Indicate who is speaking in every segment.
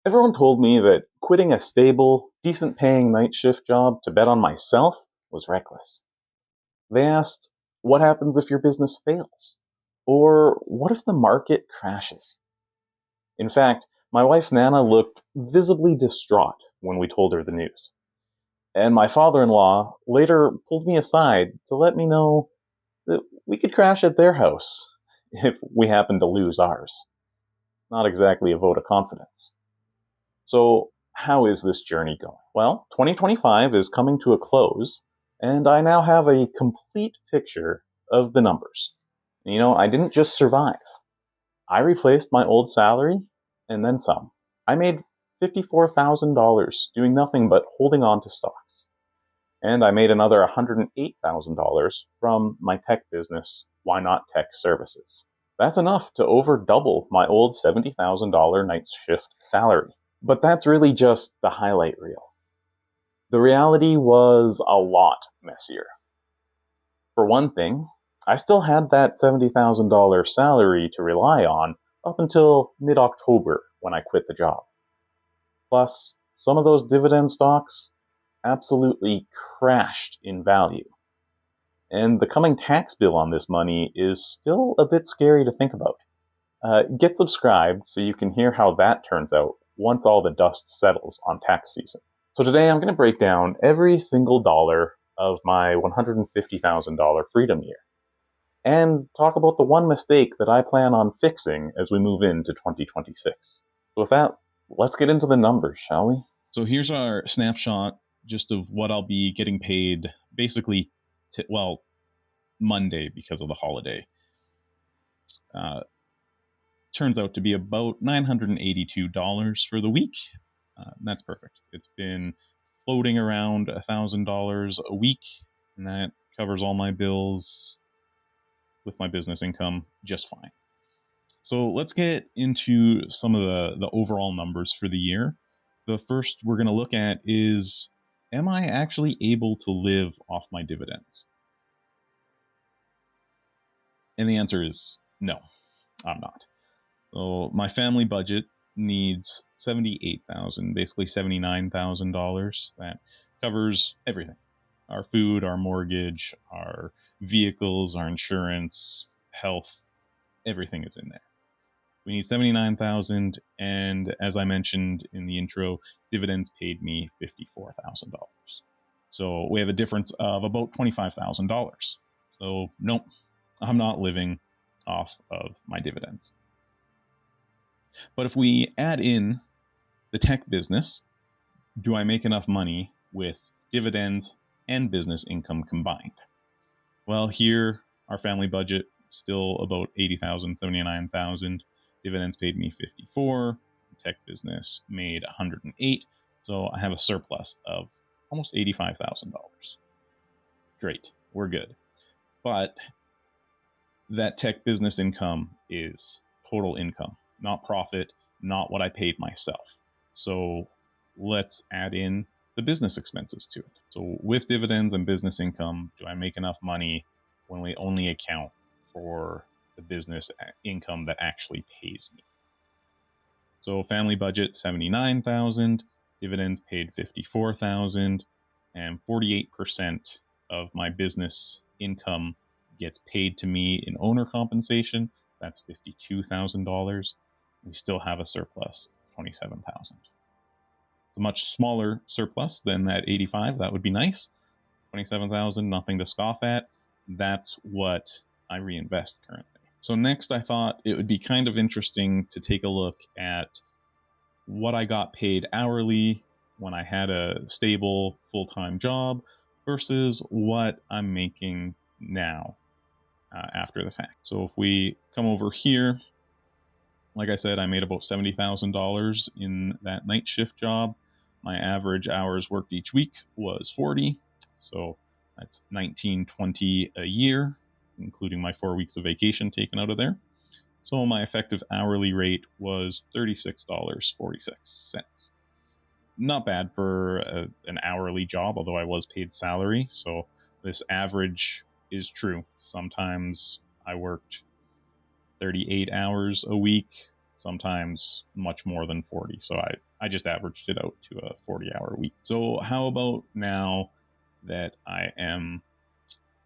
Speaker 1: Everyone told me that quitting a stable, decent paying night shift job to bet on myself was reckless. They asked, what happens if your business fails? Or what if the market crashes? In fact, my wife Nana looked visibly distraught when we told her the news. And my father in law later pulled me aside to let me know that we could crash at their house if we happened to lose ours. Not exactly a vote of confidence. So, how is this journey going? Well, 2025 is coming to a close, and I now have a complete picture of the numbers. I didn't just survive. I replaced my old salary and then some. I made $54,000 doing nothing but holding on to stocks. And I made another $108,000 from my tech business, Why Not Tech Services. That's enough to over double my old $70,000 night shift salary. But that's really just the highlight reel. The reality was a lot messier. For one thing, I still had that $70,000 salary to rely on up until mid October when I quit the job. Plus, some of those dividend stocks absolutely crashed in value. And the coming tax bill on this money is still a bit scary to think about. Get subscribed so you can hear how that turns out once all the dust settles on tax season. So today I'm going to break down every single dollar of my $150,000 freedom year and talk about the one mistake that I plan on fixing as we move into 2026. So with that, let's get into the numbers, shall we? So here's our snapshot just of what I'll be getting paid basically, Monday because of the holiday. Turns out to be about $982 for the week. That's perfect. It's been floating around $1,000 a week, and that covers all my bills with my business income just fine. So let's get into some of the overall numbers for the year. The first we're going to look at is, am I actually able to live off my dividends? And the answer is no, I'm not. So my family budget needs $78,000, basically $79,000. That covers everything: our food, our mortgage, our vehicles, our insurance, health. Everything is in there. We need $79,000, and as I mentioned in the intro, dividends paid me $54,000. So we have a difference of about $25,000. So nope, I'm not living off of my dividends. But if we add in the tech business, do I make enough money with dividends and business income combined? Well, here our family budget still about $80,000, $79,000. Dividends paid me $54,000. Tech business made $108,000. So I have a surplus of almost $85,000. Great, we're good. But that tech business income is total income, not profit, not what I paid myself. So let's add in the business expenses to it. So with dividends and business income, do I make enough money when we only account for the business income that actually pays me? So family budget $79,000, dividends paid $54,000, and 48% of my business income gets paid to me in owner compensation. That's $52,000. We still have a surplus of $27,000. It's a much smaller surplus than that 85. That would be nice. 27,000, nothing to scoff at. That's what I reinvest currently. So next, I thought it would be kind of interesting to take a look at what I got paid hourly when I had a stable full-time job versus what I'm making now after the fact. So if we come over here, like I said, I made about $70,000 in that night shift job. My average hours worked each week was 40. So that's 1920 a year, including my 4 weeks of vacation taken out of there. So my effective hourly rate was $36.46. Not bad for an hourly job, although I was paid salary. So this average is true. Sometimes I worked 38 hours a week, sometimes much more than 40. So I I just averaged it out to a 40-hour week. So how about now that I am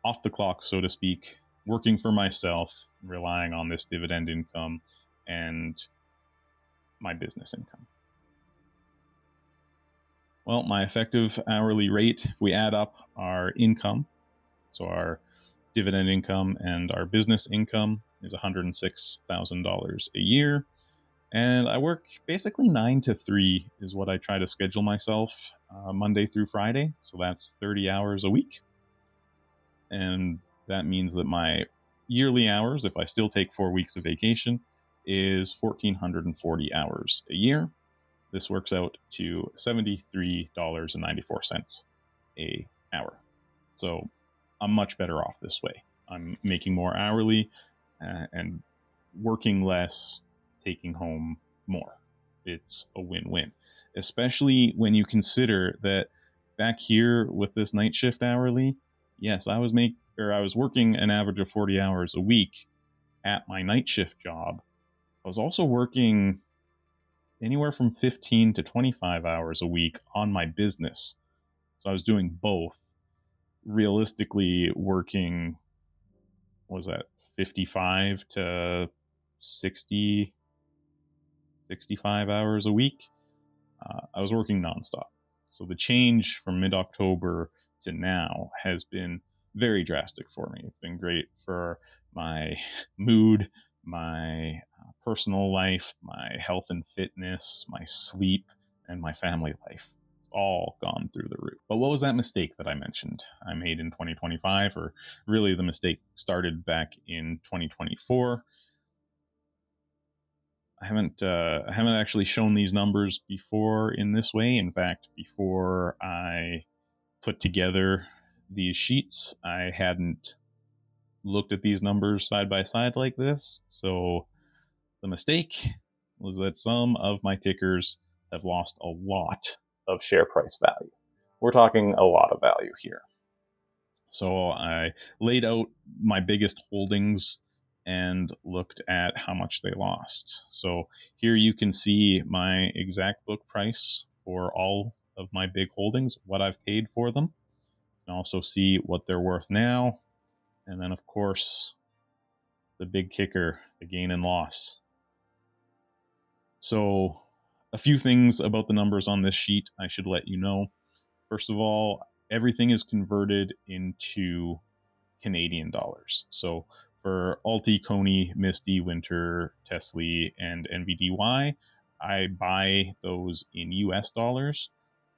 Speaker 1: off the clock, so to speak, working for myself, relying on this dividend income and my business income? Well, my effective hourly rate, if we add up our income, so our dividend income and our business income, is $106,000 a year. And I work basically 9 to 3 is what I try to schedule myself, Monday through Friday. So that's 30 hours a week. And that means that my yearly hours, if I still take 4 weeks of vacation, is 1,440 hours a year. This works out to $73.94 a hour. So I'm much better off this way. I'm making more hourly and working less, taking home more. It's a win-win, especially when you consider that back here with this night shift hourly, yes, I was working an average of 40 hours a week at my night shift job. I was also working anywhere from 15 to 25 hours a week on my business. So I was doing both. Realistically, working, was that 55 to 60, 65 hours a week? I was working nonstop. So the change from mid-October to now has been very drastic for me. It's been great for my mood, my personal life, my health and fitness, my sleep, and my family life. It's all gone through the roof. But what was that mistake that I mentioned I made in 2025? Or really, the mistake started back in 2024. I haven't actually shown these numbers before in this way. In fact, before I put together these sheets, I hadn't looked at these numbers side by side like this. So the mistake was that some of my tickers have lost a lot of share price value. We're talking a lot of value here. So I laid out my biggest holdings and looked at how much they lost. So here you can see my exact book price for all of my big holdings, what I've paid for them. You can also see what they're worth now. And then, of course, the big kicker, the gain and loss. So a few things about the numbers on this sheet I should let you know. First of all, everything is converted into Canadian dollars. So for Alti, Coney, Misty, Winter, Tesla, and NVDY, I buy those in US dollars,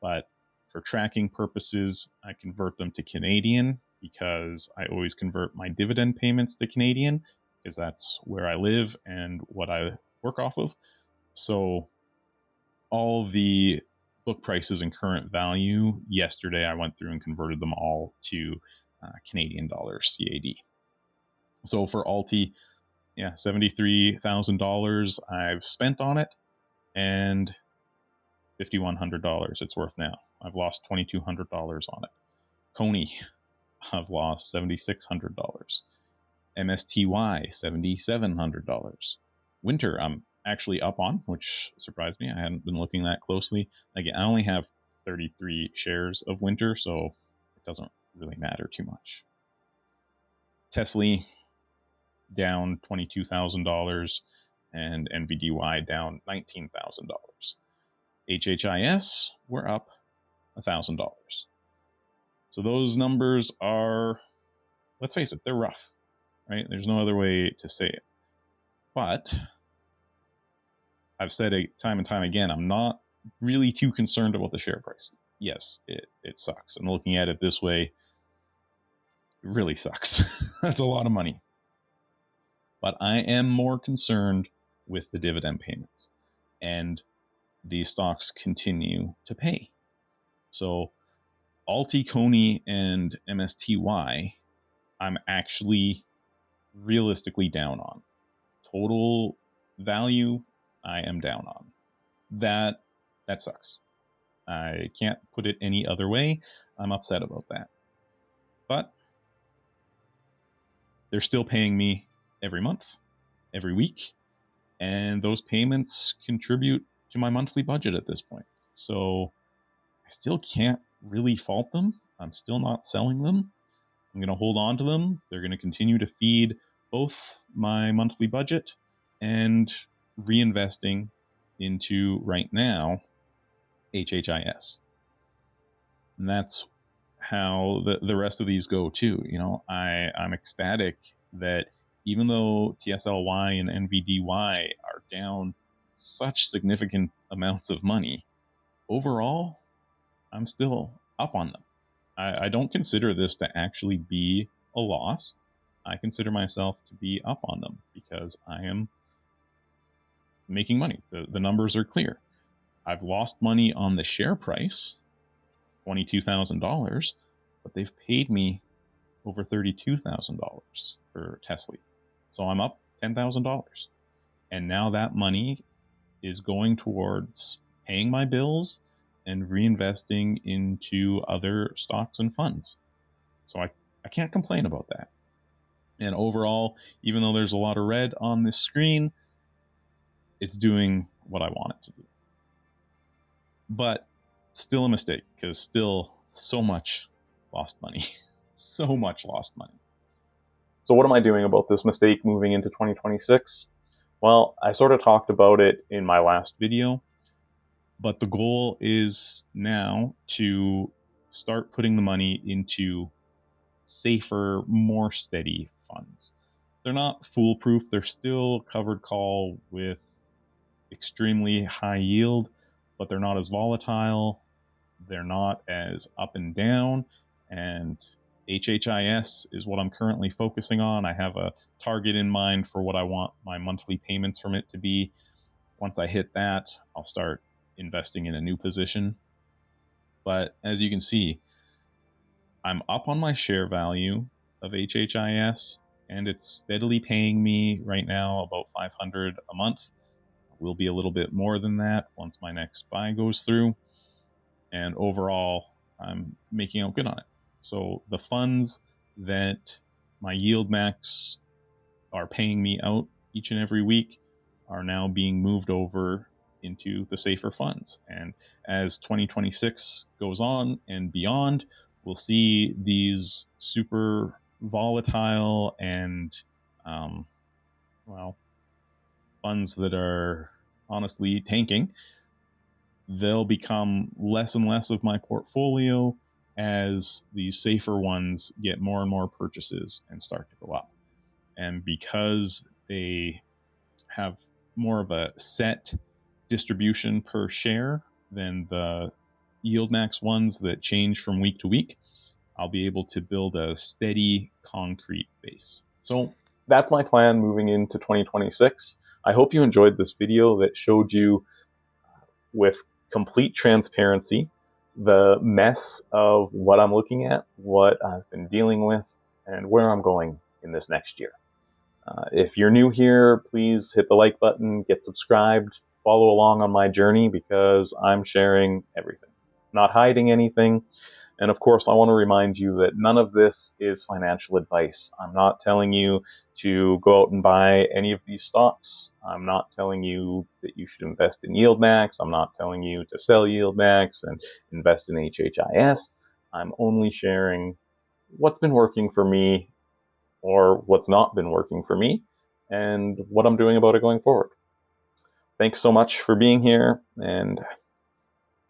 Speaker 1: but for tracking purposes, I convert them to Canadian because I always convert my dividend payments to Canadian because that's where I live and what I work off of. So all the book prices and current value, yesterday I went through and converted them all to Canadian dollars, CAD. So for Alti, yeah, $73,000 I've spent on it, and $5,100 it's worth now. I've lost $2,200 on it. Coney, I've lost $7,600. MSTY, $7,700. Winter, I'm actually up on, which surprised me. I hadn't been looking that closely. Again, I only have 33 shares of Winter, so it doesn't really matter too much. Tesla, down $22,000, and NVDY down $19,000. HHIS, we're up $1,000. So those numbers are, let's face it, they're rough, right? There's no other way to say it. But I've said it time and time again, I'm not really too concerned about the share price. Yes, it sucks. And looking at it this way, it really sucks. That's a lot of money. But I am more concerned with the dividend payments. And these stocks continue to pay. So Alti, Coney, and MSTY, I'm actually realistically down on. Total value, I am down on. That sucks. I can't put it any other way. I'm upset about that. But they're still paying me every month, every week, and those payments contribute to my monthly budget at this point. So I still can't really fault them. I'm still not selling them. I'm going to hold on to them. They're going to continue to feed both my monthly budget and reinvesting into, right now, HHIS. And that's how the rest of these go too. I'm ecstatic that even though TSLY and NVDY are down such significant amounts of money, overall, I'm still up on them. I don't consider this to actually be a loss. I consider myself to be up on them because I am making money. The numbers are clear. I've lost money on the share price, $22,000, but they've paid me over $32,000 for Tesla. So I'm up $10,000. And now that money is going towards paying my bills and reinvesting into other stocks and funds. So I can't complain about that. And overall, even though there's a lot of red on this screen, it's doing what I want it to do. But still a mistake, because still so much lost money. So much lost money. So what am I doing about this mistake moving into 2026? Well, I sort of talked about it in my last video, but the goal is now to start putting the money into safer, more steady funds. They're not foolproof. They're still covered call with extremely high yield, but they're not as volatile. They're not as up and down. And HHIS is what I'm currently focusing on. I have a target in mind for what I want my monthly payments from it to be. Once I hit that, I'll start investing in a new position. But as you can see, I'm up on my share value of HHIS, and it's steadily paying me right now about $500 a month. It will be a little bit more than that once my next buy goes through. And overall, I'm making out good on it. So the funds that my yield max are paying me out each and every week are now being moved over into the safer funds. And as 2026 goes on and beyond, we'll see these super volatile and, funds that are honestly tanking. They'll become less and less of my portfolio as these safer ones get more and more purchases and start to go up. And because they have more of a set distribution per share than the yield max ones that change from week to week, I'll be able to build a steady concrete base. So that's my plan moving into 2026. I hope you enjoyed this video that showed you with complete transparency the mess of what I'm looking at, what I've been dealing with, and where I'm going in this next year. If you're new here, please hit the like button, get subscribed, follow along on my journey, because I'm sharing everything, not hiding anything. And of course, I want to remind you that none of this is financial advice. I'm not telling you to go out and buy any of these stocks. I'm not telling you that you should invest in YieldMax. I'm not telling you to sell YieldMax and invest in HHIS. I'm only sharing what's been working for me or what's not been working for me and what I'm doing about it going forward. Thanks so much for being here, and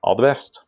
Speaker 1: all the best.